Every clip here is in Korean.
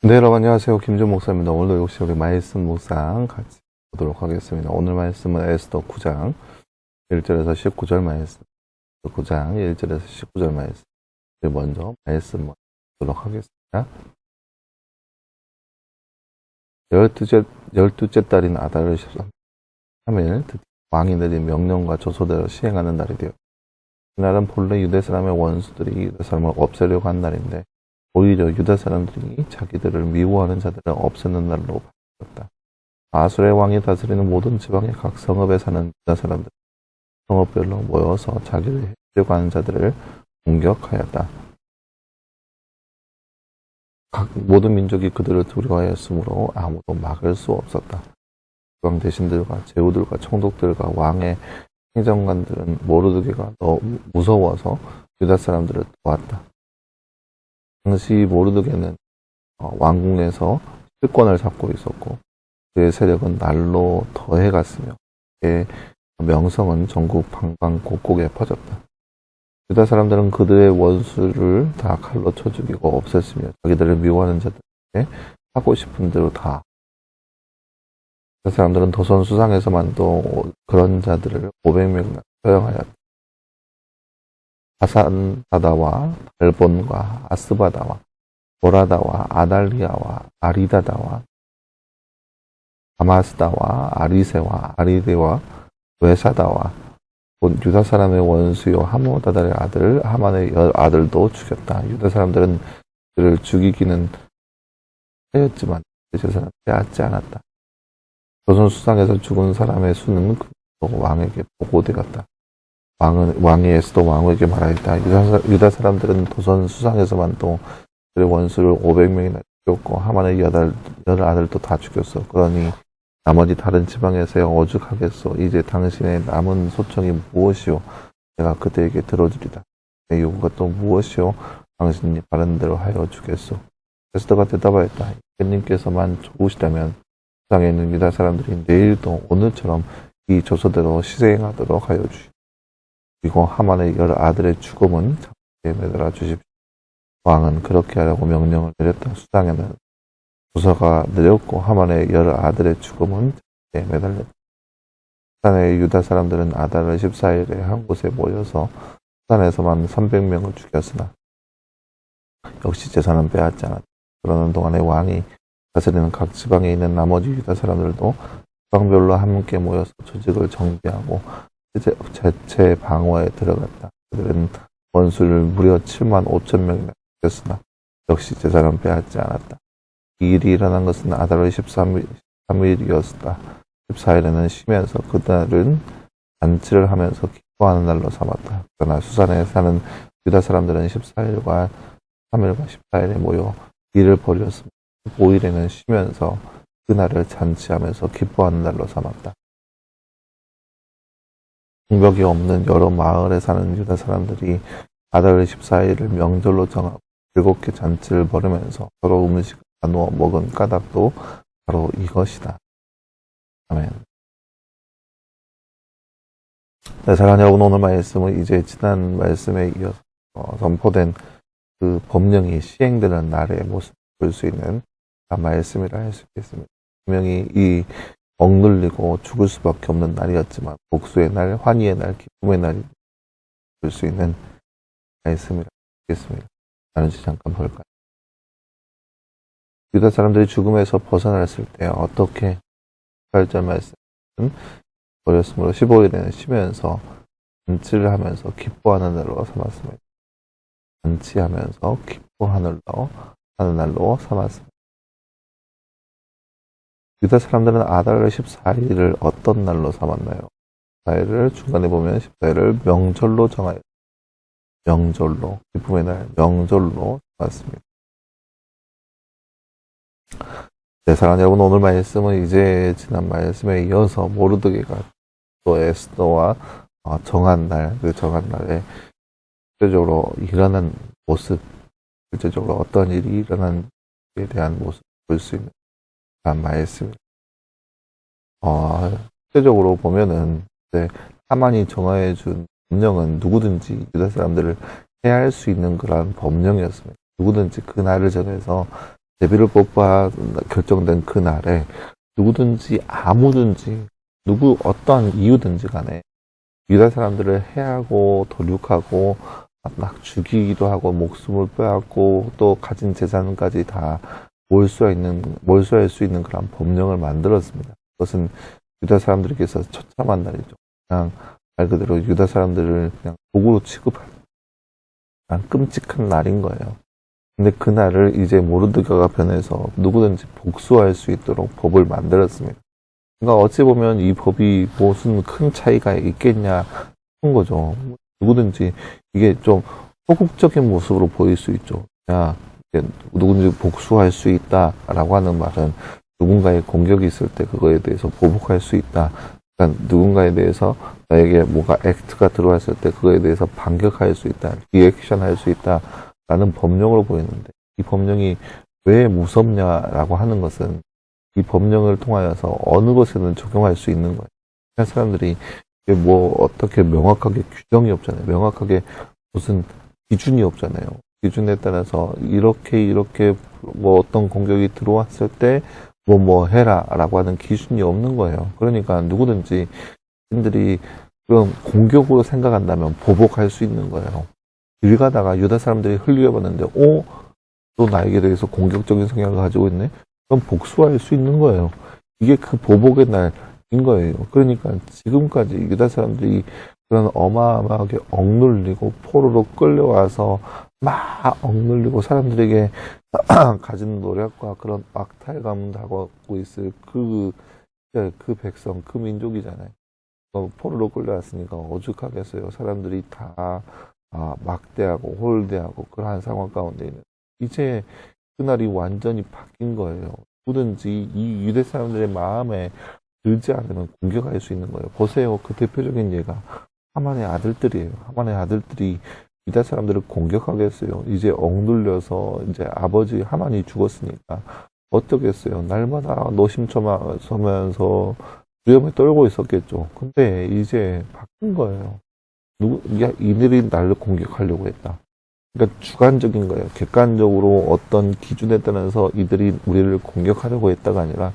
네, 여러분 안녕하세요. 김준 목사입니다. 오늘도 역시 우리 말씀 묵상 같이 보도록 하겠습니다. 오늘 말씀은 에스더 9장 1절에서 19절 말씀, 9장 1절에서 19절 말씀 먼저 말씀 보도록 하겠습니다. 열두째 달인 아달 13일 왕이 내린 명령과 조서대로 시행하는 날이 되어 그날은 본래 유대 사람의 원수들이 유대 사람을 없애려고 한 날인데 오히려 유다 사람들이 자기들을 미워하는 자들을 없애는 날로 바뀌었다. 아수르의 왕이 다스리는 모든 지방의 각 성읍에 사는 유다 사람들 성읍별로 모여서 자기를 해치려고 하는 자들을 공격하였다. 각 모든 민족이 그들을 두려워하였으므로 아무도 막을 수 없었다. 지방 대신들과 제후들과 총독들과 왕의 행정관들은 모르드게가 너무 무서워서 유다 사람들을 도왔다. 당시 모르드게는 왕궁 내에서 실권을 잡고 있었고 그의 세력은 날로 더해갔으며 그의 명성은 전국 방방곡곡에 퍼졌다. 유다 사람들은 그들의 원수를 다 칼로 쳐 죽이고 없앴으며 자기들을 미워하는 자들에게 하고 싶은 대로 다. 유다 사람들은 도선 수상에서만도 그런 자들을 500명이나 처형하였다. 아산다다와 발본과 아스바다와 보라다와 아달리아와 아리다다와 아마스다와 아리세와 아리데와 외사다와 곧 유다 사람의 원수요 하모다달의 아들 하만의 아들도 죽였다. 유다 사람들은 그를 죽이기는 하였지만 제사는 빼앗지 않았다. 조선 수상에서 죽은 사람의 수는 왕에게 보고되었다. 왕이 에스더 왕에게 말하였다. 유다 사람들은 도선 수상에서만도 그의 원수를 500명이나 죽였고 하만의 여덟 아들도 다 죽였어. 그러니 나머지 다른 지방에서야 오죽하겠소. 이제 당신의 남은 소청이 무엇이오? 내가 그대에게 들어주리다. 내 요구가 또 무엇이오? 당신이 바른 대로 하여 주겠소. 에스더가 대답하였다. 주님께서만 좋으시다면 세상에 있는 유다 사람들이 내일도 오늘처럼 이 조서대로 시행하도록 하여 주시오. 그리고 하만의 10아들의 죽음은 잡게 매달아 주십시오. 왕은 그렇게 하라고 명령을 내렸다. 수상에는 조서가 내렸고 하만의 10아들의 죽음은 잡게 매달렸다. 수산의 유다 사람들은 아달 14일에 한 곳에 모여서 수산에서만 300명을 죽였으나 역시 재산은 빼앗지 않았다. 그러는 동안에 왕이 다스리는 각 지방에 있는 나머지 유다 사람들도 지방별로 함께 모여서 조직을 정비하고 재체 방어에 들어갔다. 그들은 원수를 무려 7만 5천 명이나 죽였으나 역시 재산은 빼앗지 않았다. 이 일이 일어난 것은 아달 13일이었다. 14일에는 쉬면서 그날은 잔치를 하면서 기뻐하는 날로 삼았다. 그러나 수산에 사는 유다 사람들은 14일과 3일과 14일에 모여 일을 벌였으며 15일에는 쉬면서 그날을 잔치하면서 기뻐하는 날로 삼았다. 공벽이 없는 여러 마을에 사는 유다 사람들이 아달 14일을 명절로 정하고 7개 잔치를 벌이면서 서로 음식을 나누어 먹은 까닭도 바로 이것이다. 아멘. 네, 사랑하는 여러분, 오늘 말씀은 이제 지난 말씀에 이어서 선포된 그 법령이 시행되는 날의 모습을 볼 수 있는 말씀이라 할 수 있겠습니다. 분명히 이 억눌리고 죽을 수밖에 없는 날이었지만 복수의 날, 환희의 날, 기쁨의 날이 볼 수 있는 말씀이라 하겠습니다. 나는지 잠깐 볼까요? 유다 사람들이 죽음에서 벗어났을 때 어떻게 8절 말씀은 버렸으므로 15일에는 쉬면서 잔치를 하면서 기뻐하는 날로 삼았습니다. 잔치하면서 기뻐하는 날로 삼았습니다. 유다 사람들은 아달 14일을 어떤 날로 삼았나요? 14일을 중간에 보면 14일을 명절로 정하여 명절로 기쁨의 날 명절로 삼았습니다. 네, 사랑하는 여러분, 오늘 말씀은 이제 지난 말씀에 이어서 모르드게가 또 에스더와 정한 날, 그 정한 날에 실제적으로 일어난 모습, 실제적으로 어떤 일이 일어난에 대한 모습을 볼 수 있는 말씀입니다. 실제적으로 보면은 이제 하만이 정해준 법령은 누구든지 유다 사람들을 해야 할 수 있는 그러한 법령이었습니다. 누구든지 그 날을 정해서 레위를 뽑아 결정된 그날에 누구든지 아무든지 어떠한 이유든지 간에 유다 사람들을 해하고 도륙하고 막 죽이기도 하고 목숨을 빼앗고 또 가진 재산까지 다 몰수할 수 있는 그런 법령을 만들었습니다. 그것은 유다 사람들에게서 처참한 날이죠. 그냥 말 그대로 유다 사람들을 그냥 도구로 취급하는 그냥 끔찍한 날인 거예요. 근데 그날을 이제 모르드가가 변해서 누구든지 복수할 수 있도록 법을 만들었습니다. 그러니까 어찌 보면 이 법이 무슨 큰 차이가 있겠냐 싶은 거죠. 누구든지 이게 좀 소극적인 모습으로 보일 수 있죠. 야, 누구든지 복수할 수 있다라고 하는 말은 누군가의 공격이 있을 때 그거에 대해서 보복할 수 있다. 그러니까 누군가에 대해서 나에게 뭐가 액트가 들어왔을 때 그거에 대해서 반격할 수 있다. 리액션 할 수 있다. 라는 법령으로 보이는데 이 법령이 왜 무섭냐라고 하는 것은 이 법령을 통하여서 어느 것에는 적용할 수 있는 거예요. 사람들이 뭐 어떻게 명확하게 규정이 없잖아요. 명확하게 무슨 기준이 없잖아요. 기준에 따라서 이렇게 뭐 어떤 공격이 들어왔을 때 뭐 해라라고 하는 기준이 없는 거예요. 그러니까 누구든지 자신들이 그런 공격으로 생각한다면 보복할 수 있는 거예요. 길 가다가 유다 사람들이 흘려봤는데, 너 나에게 대해서 공격적인 성향을 가지고 있네? 그럼 복수할 수 있는 거예요. 이게 그 보복의 날인 거예요. 그러니까 지금까지 유다 사람들이 그런 어마어마하게 억눌리고 포로로 끌려와서 막 억눌리고 사람들에게 가진 노력과 그런 악탈감을 하고 있을 그 백성, 그 민족이잖아요. 포로로 끌려왔으니까 오죽하겠어요. 사람들이 다 막대하고 홀대하고 그러한 상황 가운데 있는 이제 그날이 완전히 바뀐 거예요. 누구든지 이 유대 사람들의 마음에 들지 않으면 공격할 수 있는 거예요. 보세요. 그 대표적인 예가 하만의 아들들이에요. 하만의 아들들이 유다 사람들을 공격하겠어요. 이제 억눌려서 이제 아버지 하만이 죽었으니까 어떻겠어요. 날마다 노심초사하면서 위험에 떨고 있었겠죠. 근데 이제 바뀐 거예요. 이들이 나를 공격하려고 했다. 그러니까 주관적인 거예요. 객관적으로 어떤 기준에 따라서 이들이 우리를 공격하려고 했다가 아니라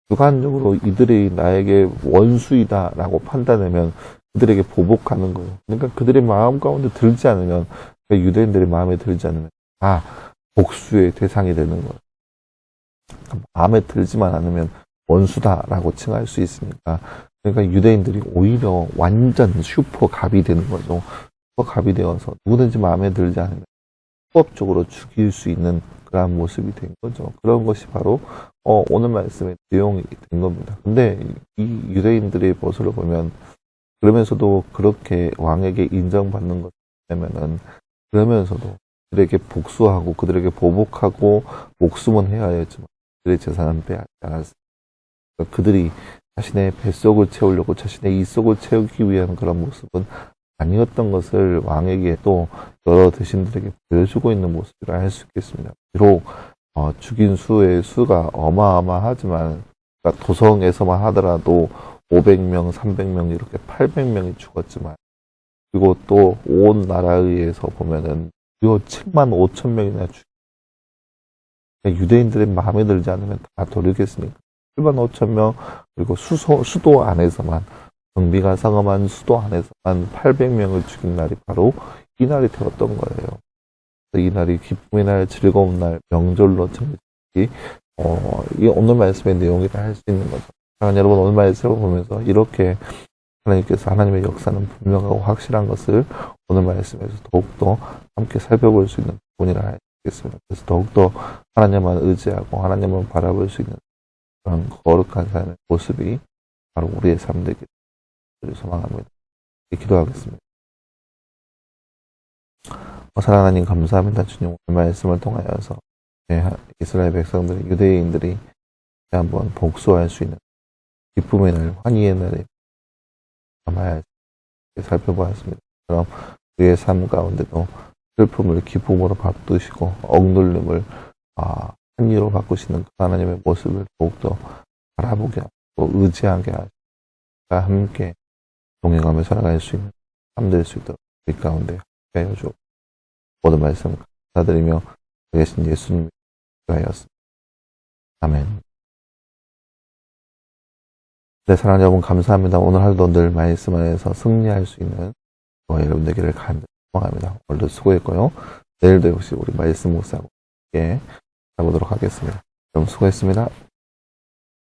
주관적으로 이들이 나에게 원수이다라고 판단하면 그들에게 보복하는 거예요. 그러니까 그들의 마음 가운데 들지 않으면 그러니까 유대인들의 마음에 들지 않으면 복수의 대상이 되는 거예요. 마음에 들지만 않으면 원수다라고 칭할 수 있으니까 그러니까 유대인들이 오히려 완전 슈퍼 갑이 되는 거죠. 슈퍼 갑이 되어서 누구든지 마음에 들지 않으면 수법적으로 죽일 수 있는 그런 모습이 된 거죠. 그런 것이 바로 오늘 말씀의 내용이 된 겁니다. 근데 이 유대인들의 모습을 보면 그러면서도 그렇게 왕에게 인정받는 것이라면은 그러면서도 그들에게 복수하고 그들에게 보복하고 목숨은 해야 했지만 그들의 재산은 빼앗지 않았습니다. 그러니까 그들이 자신의 뱃속을 채우려고 자신의 이속을 채우기 위한 그런 모습은 아니었던 것을 왕에게 또 여러 대신들에게 보여주고 있는 모습이라 할 수 있겠습니다. 비록 죽인 수의 수가 어마어마하지만 그러니까 도성에서만 하더라도 500명, 300명 이렇게 800명이 죽었지만 그리고 또 온 나라에 의해서 보면은 요 7만 5천 명이나 유대인들의 마음에 들지 않으면 다 도르겠습니까? 7만 5천 명 그리고 수도 안에서만 정비가 상엄한 수도 안에서만 800명을 죽인 날이 바로 이 날이 되었던 거예요. 이 날이 기쁨의 날, 즐거운 날, 명절로 정해졌기 이 오늘 말씀의 내용이라 할 수 있는 거죠. 여러분 오늘 말씀을 보면서 이렇게 하나님께서 하나님의 역사는 분명하고 확실한 것을 오늘 말씀에서 더욱더 함께 살펴볼 수 있는 부분이라 할 수 있겠습니다. 그래서 더욱더 하나님만 의지하고 하나님만 바라볼 수 있는 그런 거룩한 삶의 모습이 바로 우리의 삶 되기를 소망합니다. 기도하겠습니다. 사랑하는 하나님 감사합니다. 주님 오늘 말씀을 통하여서 이스라엘 백성들이 유대인들이 한번 복수할 수 있는 기쁨의 날, 환희의 날에 참아야 살펴보았습니다. 그럼 우리의 삶 가운데도 슬픔을 기쁨으로 바꾸시고 억눌림을 환희로 바꾸시는 하나님의 모습을 더욱더 바라보게 하고 의지하게 하시고 함께 동행하며 살아갈 수 있는 삶 될 수 있도록 우리 가운데 하여 주옵소서. 모든 말씀 감사드리며 계신 예수님 위하였습니다. 아멘. 네, 사랑하는 여러분, 감사합니다. 오늘 하루도 늘 말씀 안에서 승리할 수 있는 여러분 되기를 간절히 소망합니다. 오늘도 수고했고요. 내일도 역시 우리 말씀 묵상하고 함께 가보도록 하겠습니다. 여러분 수고했습니다.